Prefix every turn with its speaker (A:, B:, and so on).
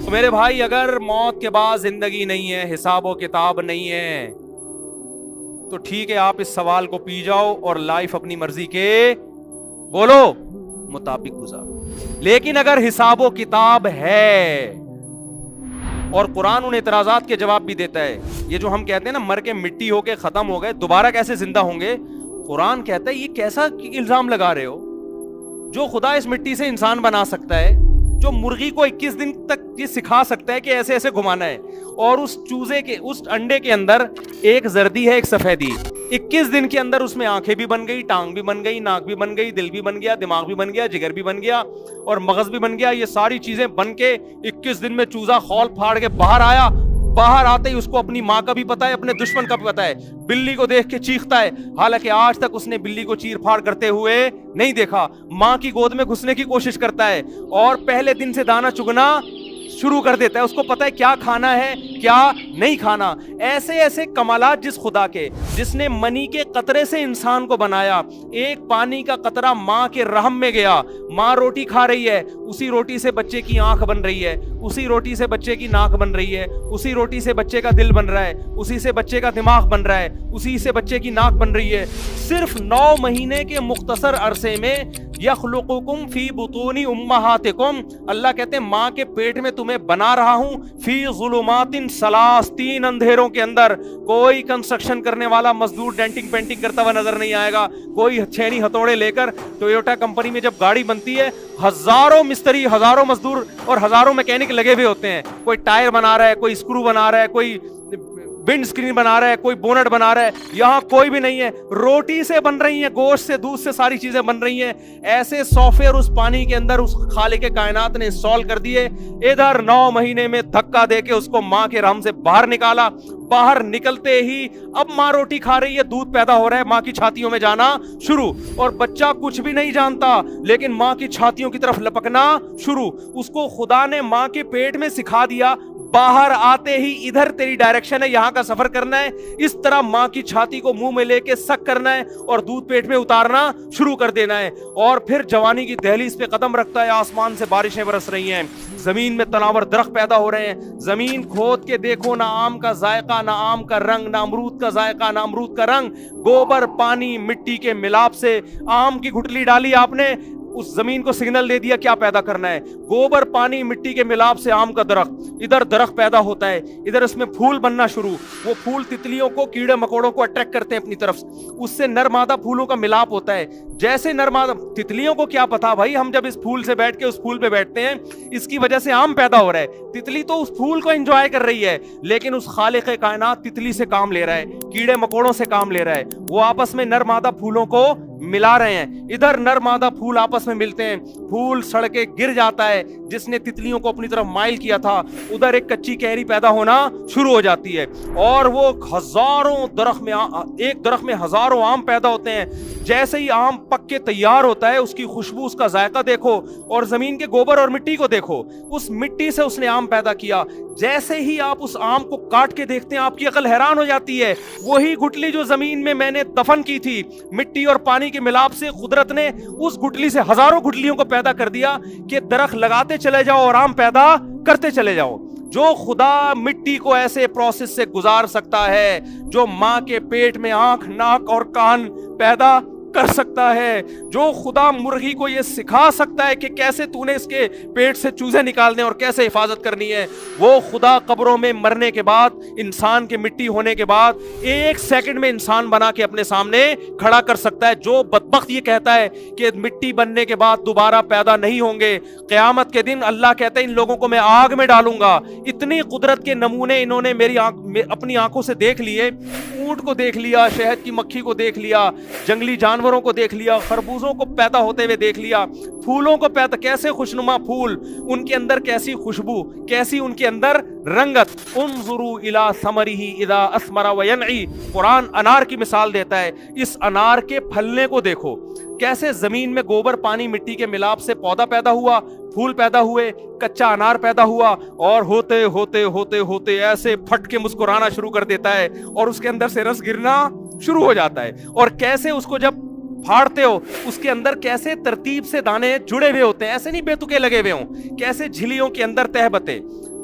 A: تو میرے بھائی اگر موت کے بعد زندگی نہیں ہے, حساب و کتاب نہیں ہے, تو ٹھیک ہے آپ اس سوال کو پی جاؤ اور لائف اپنی مرضی کے بولو مطابق گزارو. لیکن اگر حساب و کتاب ہے, اور قرآن ان اعتراضات کے جواب بھی دیتا ہے, یہ جو ہم کہتے ہیں نا مر کے مٹی ہو کے ختم ہو گئے دوبارہ کیسے زندہ ہوں گے, قرآن کہتا ہے یہ کیسا الزام لگا رہے ہو؟ جو خدا اس مٹی سے انسان بنا سکتا ہے, جو مرغی کو 21 دن تک یہ سکھا سکتا ہے کہ ایسے ایسے گھمانا ہے, اور اس چوزے کے اس انڈے کے اندر ایک زردی ہے ایک سفیدی, 21 دن کے اندر اس میں آنکھیں بھی بن گئی, ٹانگ بھی بن گئی, ناک بھی بن گئی, دل بھی بن گیا, دماغ بھی بن گیا, جگر بھی بن گیا اور مغز بھی بن گیا. یہ ساری چیزیں بن کے 21 دن میں چوزا خول پھاڑ کے باہر آیا. باہر آتے ہی اس کو اپنی ماں کا بھی پتا ہے, اپنے دشمن کا بھی پتا ہے, بلی کو دیکھ کے چیختا ہے, حالانکہ آج تک اس نے بلی کو چیر پھاڑ کرتے ہوئے نہیں دیکھا. ماں کی گود میں گھسنے کی کوشش کرتا ہے اور پہلے دن سے دانا چگنا شروع کر دیتا ہے, اس کو پتا ہے کیا کھانا ہے کیا نہیں کھانا. ایسے ایسے کمالات جس خدا کے, جس نے منی کے قطرے سے انسان کو بنایا, ایک پانی کا قطرہ ماں کے رحم میں گیا, ماں روٹی کھا رہی ہے, اسی روٹی سے بچے کی آنکھ بن رہی ہے, اسی روٹی سے بچے کی ناک بن رہی ہے, اسی روٹی سے بچے کا دل بن رہا ہے, اسی سے بچے کا دماغ بن رہا ہے, اسی سے بچے کی ناک بن رہی ہے. صرف 9 مہینے کے مختصر عرصے میں یخلقکم فی بطون امہاتکم, اللہ کہتے ہیں ماں کے پیٹ میں تمہیں بنا رہا ہوں, فی ظلمات ثلاث, 3 اندھیروں کے اندر. کوئی کنسٹرکشن کرنے والا مزدور ڈینٹنگ پینٹنگ کرتا ہوا نظر نہیں آئے گا, کوئی چھینی ہتھوڑے لے کر. ٹویوٹا کمپنی میں جب گاڑی بنتی ہے ہزاروں مستری, ہزاروں مزدور اور ہزاروں میکینک لگے ہوئے ہوتے ہیں, کوئی ٹائر بنا رہا ہے, کوئی اسکرو بنا رہا ہے, کوئی ونڈ سکرین بنا رہا ہے, کوئی بونٹ بنا رہا ہے. یہاں کوئی بھی نہیں ہے, روٹی سے بن رہی ہیں, گوشت سے, دودھ سے ساری چیزیں بن رہی ہیں. ایسے سافٹ ویئر اس پانی کے اندر اس خالق کائنات نے انسٹال کر دیے. ادھر 9 مہینے میں دھکا دے کے اس کو ماں کے رحم سے باہر نکالا. باہر نکلتے ہی اب ماں روٹی کھا رہی ہے, دودھ پیدا ہو رہا ہے, ماں کی چھاتیوں میں جانا شروع, اور بچہ کچھ بھی نہیں جانتا لیکن ماں کی چھاتیوں کی طرف لپکنا شروع. اس کو خدا نے ماں کے پیٹ میں سکھا دیا, باہر آتے ہی ادھر تیری ڈائریکشن ہے, یہاں کا سفر کرنا ہے, اس طرح ماں کی چھاتی کو منہ میں لے کے سک کرنا ہے اور دودھ پیٹ میں اتارنا شروع کر دینا ہے. اور پھر جوانی کی دہلیز پہ قدم رکھتا ہے, آسمان سے بارشیں برس رہی ہیں, زمین میں تناور درخت پیدا ہو رہے ہیں. زمین کھود کے دیکھو, نہ آم کا ذائقہ, نہ آم کا رنگ, نہ امرود کا ذائقہ, نہ امرود کا رنگ. گوبر پانی مٹی کے ملاپ سے آم کی گٹلی ڈالی آپ نے, اس زمین کو سگنل دے دیا کیا پیدا کرنا ہے. گوبر پانی مٹی کے ملاپ سے آم کا درخت, ادھر درخت پیدا ہوتا ہے, ادھر اس میں پھول بننا شروع. وہ پھول تتلیوں کو, کیڑے مکوڑوں کو اٹریکٹ کرتے ہیں اپنی طرف, اس سے نر مادہ پھولوں کا ملاپ ہوتا ہے. جیسے نر مادہ, تتلیوں کو کیا پتا بھائی, ہم جب اس پھول سے بیٹھ کے اس پھول پہ بیٹھتے ہیں اس کی وجہ سے آم پیدا ہو رہا ہے. تتلی تو اس پھول کو انجوائے کر رہی ہے, لیکن اس خالق کائنات تتلی سے کام لے رہا ہے, کیڑے مکوڑوں سے کام لے رہا ہے. وہ آپس میں نر مادہ پھولوں کو ملا رہے ہیں. ادھر نر مادہ پھول آپس میں ملتے ہیں, پھول سڑ کے گر جاتا ہے, جس نے تتلیوں کو اپنی طرف مائل کیا تھا. ادھر ایک کچی کیری پیدا ہونا شروع ہو جاتی ہے, اور وہ ہزاروں درخت میں, ایک درخت میں ہزاروں آم پیدا ہوتے ہیں. جیسے ہی آم پک کے تیار ہوتا ہے, اس کی خوشبو, اس کا ذائقہ دیکھو, اور زمین کے گوبر اور مٹی کو دیکھو, اس مٹی سے اس نے آم پیدا کیا. جیسے ہی آپ اس آم کو کاٹ کے دیکھتے ہیں آپ کی عقل حیران ہو جاتی ہے. وہی گٹلی جو زمین میں میں نے دفن کی تھی, مٹی اور پانی کے ملاپ سے قدرت نے اس گٹلی سے ہزاروں گٹلیوں کو پیدا کر دیا کہ درخت لگاتے چلے جاؤ اور آم پیدا کرتے چلے جاؤ. جو خدا مٹی کو ایسے پروسیس سے گزار سکتا ہے, جو ماں کے پیٹ میں آنکھ, ناک اور کان پیدا کر سکتا ہے, جو خدا مرغی کو یہ سکھا سکتا ہے کہ کیسے تو نے اس کے پیٹ سے چوزے نکالنے اور کیسے حفاظت کرنی ہے, وہ خدا قبروں میں مرنے کے بعد, انسان کے مٹی ہونے کے بعد 1 سیکنڈ میں انسان بنا کے اپنے سامنے کھڑا کر سکتا ہے. جو بدبخت یہ کہتا ہے کہ مٹی بننے کے بعد دوبارہ پیدا نہیں ہوں گے, قیامت کے دن اللہ کہتا ہے ان لوگوں کو میں آگ میں ڈالوں گا. اتنی قدرت کے نمونے انہوں نے میری اپنی آنکھوں سے دیکھ لیے. اونٹ کو دیکھ لیا, شہد کی مکھی کو دیکھ لیا, جنگلی جانوروں کو دیکھ لیا, خربوزوں کو پیدا ہوتے ہوئے دیکھ لیا, پھولوں کو پیدا, کیسے خوشنما پھول, ان کے اندر کیسی خوشبو, کیسی ان کے اندر رنگت. انظروا الی ثمرہ اذا اثمر وینعی, قرآن انار کی مثال دیتا ہے. اس انار کے پھلنے کو دیکھو, کیسے زمین میں گوبر پانی مٹی کے ملاپ سے پودا پیدا ہوا, پھول پیدا ہوئے, کچا انار پیدا ہوا, اور ہوتے ہوتے ہوتے ہوتے ایسے پھٹ کے مسکرانا شروع کر دیتا ہے, اور اس کے اندر سے رس گرنا شروع ہو جاتا ہے. اور کیسے اس کو جب پھاڑتے ہو, اس کے اندر کیسے ترتیب سے دانے جڑے ہوئے ہوتے ہیں, ایسے نہیں بے تکے لگے ہوئے ہوں, کیسے جھلیوں کے اندر تہبتے.